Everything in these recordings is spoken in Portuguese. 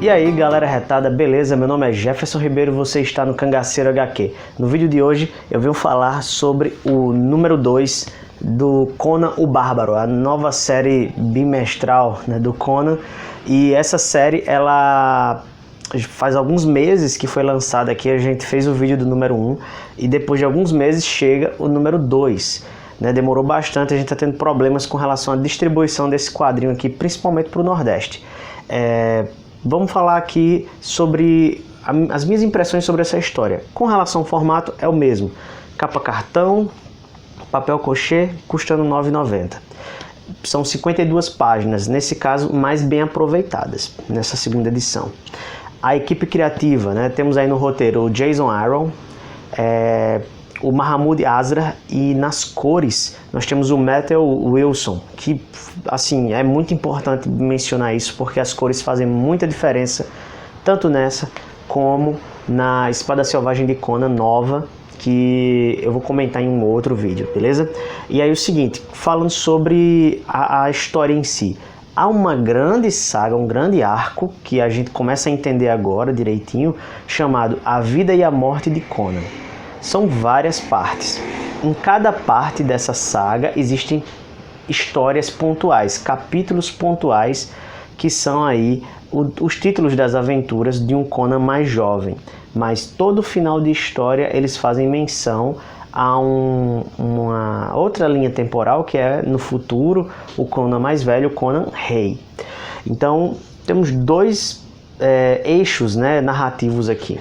E aí galera retada, beleza? Meu nome é Jefferson Ribeiro e você está no Cangaceiro HQ. No vídeo de hoje eu venho falar sobre o número 2 do Conan o Bárbaro, a nova série bimestral, né, do Conan. E essa série, ela faz alguns meses que foi lançada aqui, a gente fez o vídeo do número 1 e depois de alguns meses chega o número 2. Né, demorou bastante, a gente está tendo problemas com relação à distribuição desse quadrinho aqui, principalmente para o Nordeste. Vamos falar aqui sobre as minhas impressões sobre essa história. Com relação ao formato, é o mesmo. Capa cartão, papel crochê, custando R$ 9,90. São 52 páginas, nesse caso, mais bem aproveitadas, nessa segunda edição. A equipe criativa, né? Temos aí no roteiro o Jason Aaron, o Mahmoud Asrar, e nas cores nós temos o Matthew Wilson, que assim é muito importante mencionar isso porque as cores fazem muita diferença tanto nessa como na Espada Selvagem de Conan nova, que eu vou comentar em um outro vídeo, beleza? E aí o seguinte, falando sobre a história em si, há uma grande saga, um grande arco que a gente começa a entender agora direitinho, chamado A Vida e a Morte de Conan. São várias partes. Em cada parte dessa saga existem histórias pontuais, capítulos pontuais, que são aí os títulos das aventuras de um Conan mais jovem. Mas todo final de história eles fazem menção a uma outra linha temporal, que é no futuro o Conan mais velho, o Conan Rei. Então temos dois eixos, né, narrativos aqui.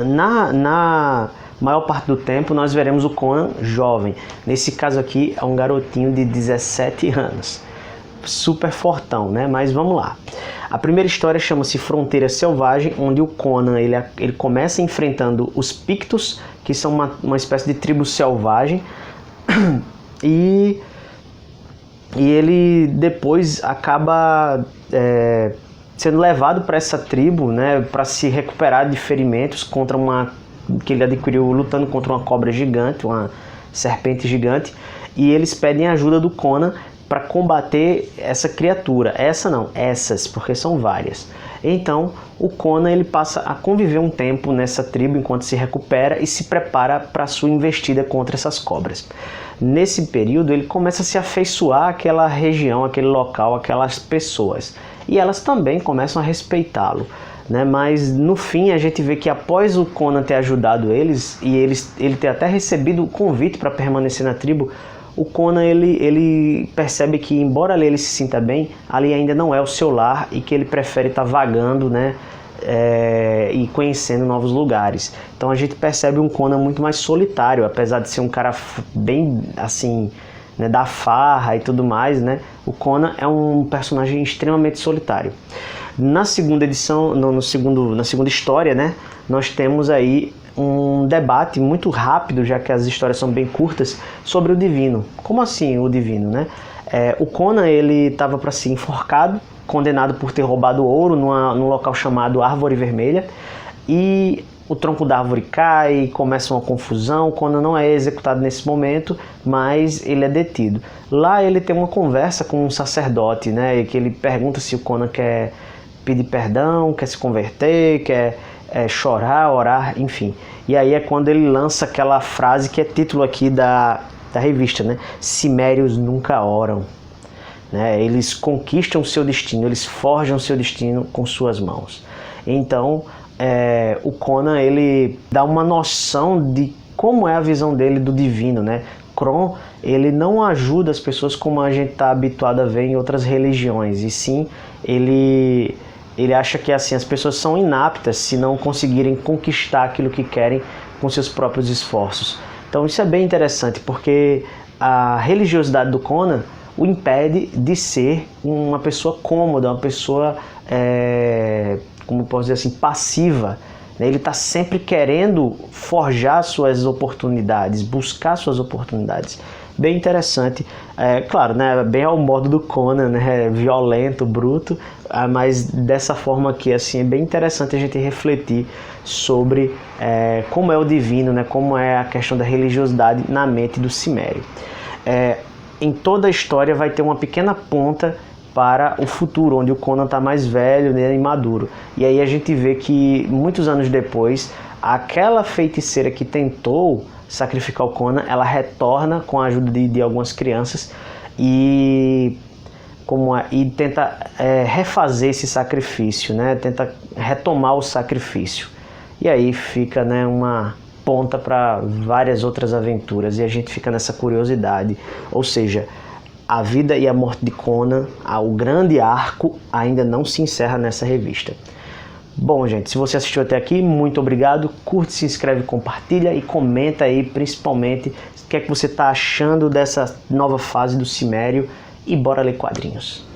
Na maior parte do tempo nós veremos o Conan jovem. Nesse caso aqui é um garotinho de 17 anos. Super fortão, né? Mas vamos lá. A primeira história chama-se Fronteira Selvagem, onde o Conan ele começa enfrentando os Pictos, que são uma espécie de tribo selvagem. E ele depois acaba sendo levado para essa tribo, né, para se recuperar de ferimentos contra que ele adquiriu lutando contra uma cobra gigante, uma serpente gigante, e eles pedem ajuda do Conan para combater essa criatura. Essa não, essas, porque são várias. Então o Conan ele passa a conviver um tempo nessa tribo enquanto se recupera e se prepara para a sua investida contra essas cobras. Nesse período ele começa a se afeiçoar àquela região, aquele local, aquelas pessoas, e elas também começam a respeitá-lo, né? Mas no fim a gente vê que após o Conan ter ajudado eles e ele ter até recebido o convite para permanecer na tribo, o Conan ele percebe que, embora ali ele se sinta bem, ali ainda não é o seu lar e que ele prefere estar vagando, né, e conhecendo novos lugares. Então a gente percebe um Conan muito mais solitário, apesar de ser um cara bem assim, né, da farra e tudo mais, né? O Conan é um personagem extremamente solitário. Na segunda edição, na segunda história, né, nós temos aí um debate muito rápido, já que as histórias são bem curtas, sobre o Divino. Como assim o Divino, né? O Conan ele estava para ser enforcado, condenado por ter roubado ouro num local chamado Árvore Vermelha, e o tronco da árvore cai, começa uma confusão. O Conan não é executado nesse momento, mas ele é detido. Lá ele tem uma conversa com um sacerdote, né, que ele pergunta se o Conan quer pedir perdão, quer se converter, quer chorar, orar, enfim. E aí é quando ele lança aquela frase que é título aqui da revista, né? Cimérios nunca oram. Né? Eles conquistam o seu destino, eles forjam o seu destino com suas mãos. Então o Conan ele dá uma noção de como é a visão dele do divino, né? Kron ele não ajuda as pessoas como a gente está habituado a ver em outras religiões, e sim ele acha que assim as pessoas são inaptas se não conseguirem conquistar aquilo que querem com seus próprios esforços. Então isso é bem interessante, porque a religiosidade do Conan o impede de ser uma pessoa cômoda, uma pessoa, como posso dizer assim, passiva. Ele está sempre querendo forjar suas oportunidades, buscar suas oportunidades. Bem interessante, claro, né, bem ao modo do Conan, né, violento, bruto, mas dessa forma aqui, assim, é bem interessante a gente refletir sobre como é o divino, né, como é a questão da religiosidade na mente do Cimério. Em toda a história vai ter uma pequena ponta para o futuro, onde o Conan está mais velho, né, e maduro. E aí a gente vê que muitos anos depois, aquela feiticeira que tentou sacrificar o Conan, ela retorna com a ajuda de algumas crianças e tenta refazer esse sacrifício, né? Tenta retomar o sacrifício. E aí fica, né, uma ponta para várias outras aventuras e a gente fica nessa curiosidade. Ou seja, a vida e a morte de Conan, o grande arco, ainda não se encerra nessa revista. Bom, gente, se você assistiu até aqui, muito obrigado. Curte, se inscreve, compartilha e comenta aí, principalmente, o que é que você está achando dessa nova fase do Cimério. E bora ler quadrinhos.